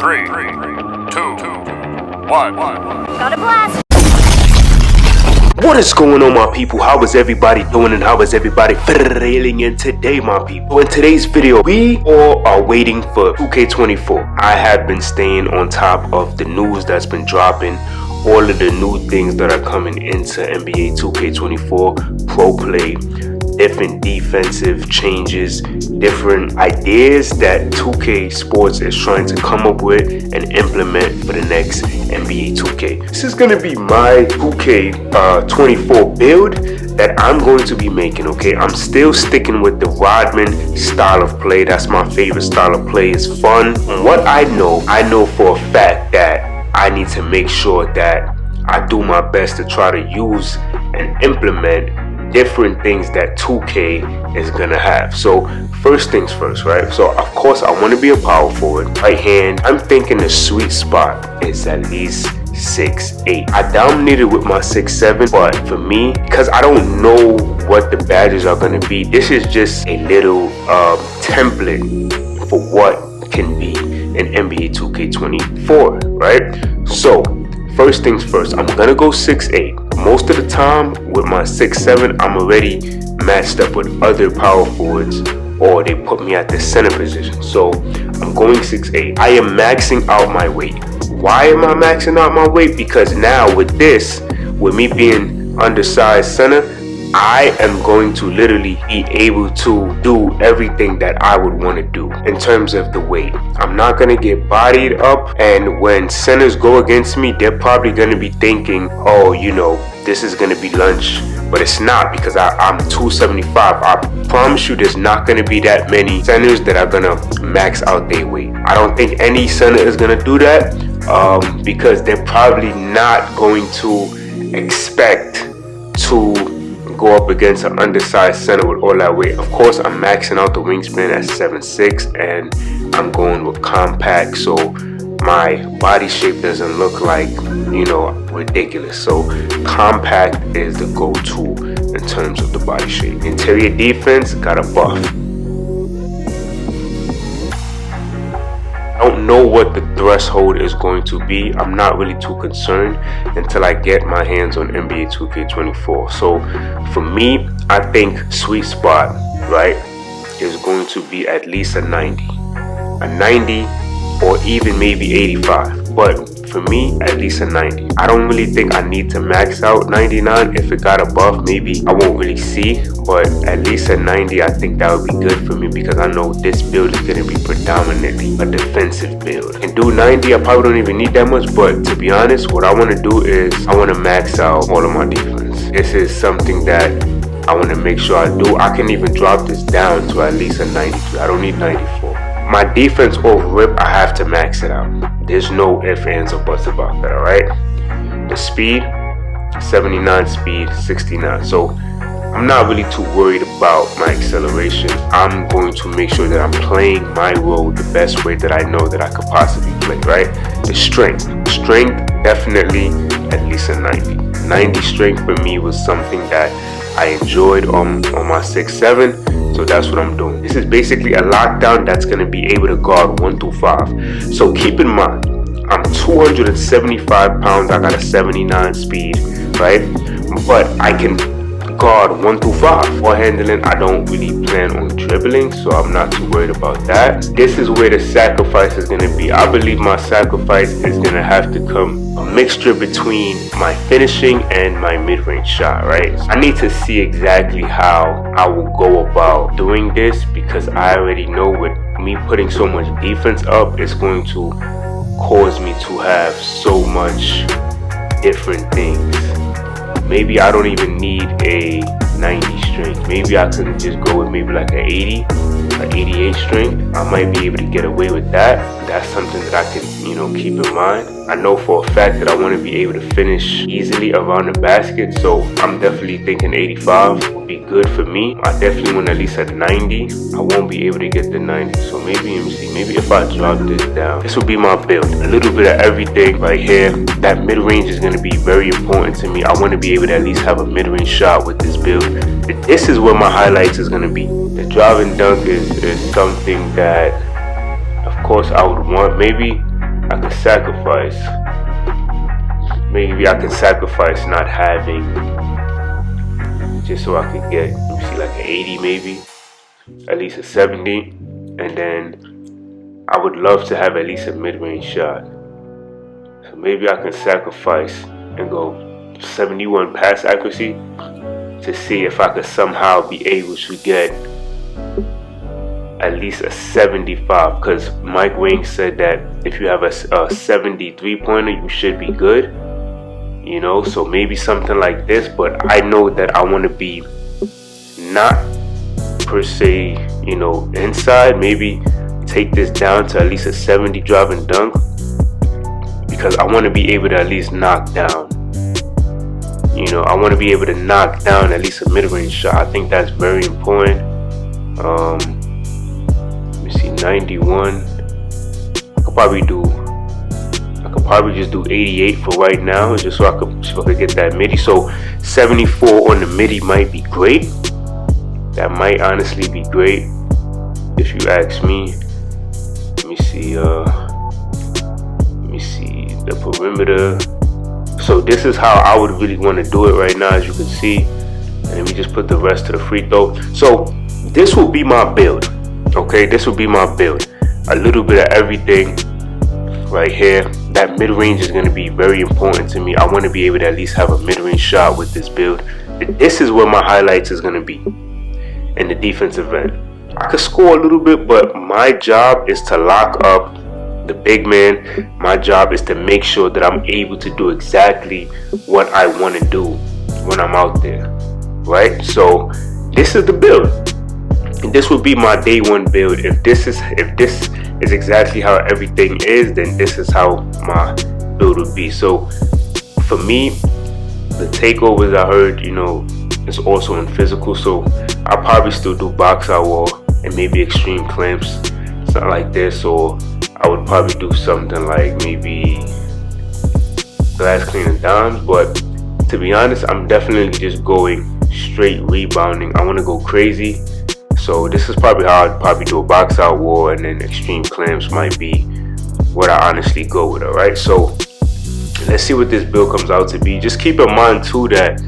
3, 2, 1. Got a blast! What is going on, my people? How is everybody doing and how is everybody feeling in today, my people? In today's video, we all are waiting for 2K24. I have been staying on top of the news that's been dropping, all of the new things that are coming into NBA 2K24, pro play, different defensive changes, different ideas that 2K Sports is trying to come up with and implement for the next NBA 2K. This is going to be my 2K24 build that I'm going to be making, okay? I'm still sticking with the Rodman style of play. That's my favorite style of play. It's fun. From what I know for a fact that I need to make sure that I do my best to try to use and implement different things that 2K is gonna have. So first things first, right? So of course I want to be a power forward, right hand. I'm thinking the sweet spot is at least 6'8". I dominated with my 6'7", but for me, because I don't know what the badges are gonna be, this is just a little template for what can be in NBA 2K24, right? So first things first, I'm gonna go 6'8". Most of the time with my 6'7", I'm already matched up with other power forwards, or they put me at the center position. So I'm going 6'8". I am maxing out my weight. Why am I maxing out my weight? Because now with this, with me being undersized center, I am going to literally be able to do everything that I would want to do in terms of the weight. I'm not going to get bodied up, and when centers go against me, they're probably going to be thinking, oh, you know, this is going to be lunch, but it's not, because I'm 275. I promise you there's not going to be that many centers that are going to max out their weight. I don't think any center is going to do that because they're probably not going to expect to go up against an undersized center with all that weight. Of course, I'm maxing out the wingspan at 7'6", and I'm going with compact, so my body shape doesn't look like, you know, ridiculous. So compact is the go-to in terms of the body shape. Interior defense, got a buff. I don't know what the threshold is going to be. I'm not really too concerned until I get my hands on NBA 2K24. So for me, I think sweet spot, right, is going to be at least a 90. A 90 or even maybe 85. But for me, at least a 90. I don't really think I need to max out 99. If it got a buff, maybe I won't really see. But at least a 90, I think that would be good for me, because I know this build is going to be predominantly a defensive build. And do 90, I probably don't even need that much. But to be honest, what I want to do is I want to max out all of my defense. This is something that I want to make sure I do. I can even drop this down to at least a 93. I don't need 94. My defense off rip, I have to max it out. There's no ifs, ands, or buts about that, alright? The speed, 79 speed, 69. So I'm not really too worried about my acceleration. I'm going to make sure that I'm playing my role the best way that I know that I could possibly play, right? The strength, definitely at least a 90. 90 strength for me was something that I enjoyed on my 6'7". So that's what I'm doing. This is basically a lockdown that's going to be able to guard 1 through 5. So keep in mind, I'm 275 pounds. I got a 79 speed, right? But I can guard 1 through 5. For handling, I don't really plan on dribbling, so I'm not too worried about that. This is where the sacrifice is going to be. I believe my sacrifice is going to have to come a mixture between my finishing and my mid-range shot, right? I need to see exactly how I will go about doing this, because I already know with me putting so much defense up, it's going to cause me to have so much different things. Maybe I don't even need a 90 strength. Maybe I could just go with maybe like an 80, an 88 strength. I might be able to get away with that. That's something that I can, you know, keep in mind. I know for a fact that I want to be able to finish easily around the basket, so I'm definitely thinking 85 would be good for me. I definitely want at least a 90. I won't be able to get the 90, so maybe, let me see, maybe if I drop this down, this will be my build. A little bit of everything right here. That mid-range is going to be very important to me. I want to be able to at least have a mid-range shot with this build. This is where my highlights is going to be. The drive and dunk is something that, of course, I would want. Maybe I could sacrifice. Maybe I can sacrifice not having, just so I could get, let me see, like an 80 maybe, at least a 70, and then I would love to have at least a mid-range shot. So maybe I can sacrifice and go 71 pass accuracy to see if I could somehow be able to get at least a 75, because Mike Wang said that if you have a 73 pointer, you should be good, you know. So maybe something like this, but I know that I want to be not per se, you know, inside. Maybe take this down to at least a 70 drive and dunk, because I want to be able to at least knock down, you know, I want to be able to knock down at least a mid-range shot. I think that's very important. Let me see, 91. I could probably just do 88 for right now, just so I could get that midi. So 74 on the midi might be great. That might honestly be great, if you ask me. Let me see. The perimeter. So this is how I would really want to do it right now, as you can see. And let me just put the rest to the free throw. So this will be my build. Okay, this will be my build. A little bit of everything right here. That mid-range is going to be very important to me. I want to be able to at least have a mid-range shot with this build. This is where my highlights is going to be, in the defensive end. I could score a little bit, but my job is to lock up the big man. My job is to make sure that I'm able to do exactly what I want to do when I'm out there, right? So this is the build. This would be my day one build. If this is exactly how everything is, then this is how my build would be. So for me, the takeovers, I heard, you know, is also in physical. So I'll probably still do box out wall and maybe extreme clamps, something like this. Or I would probably do something like maybe glass clean and dimes. But to be honest, I'm definitely just going straight rebounding. I want to go crazy. So this is probably how I'd probably do a box out wall, and then extreme clamps might be what I honestly go with. Alright, so let's see what this build comes out to be. Just keep in mind too that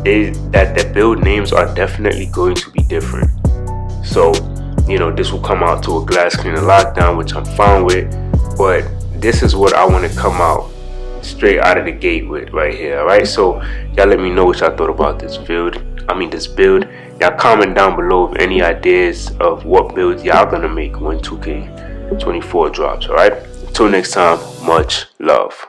the build names are definitely going to be different. So, you know, this will come out to a glass cleaner lockdown, which I'm fine with, but this is what I want to come out straight out of the gate with right here. Alright, so y'all let me know what y'all thought about this build. Y'all comment down below with any ideas of what builds y'all gonna make when 2K24 drops. Alright, until next time, much love.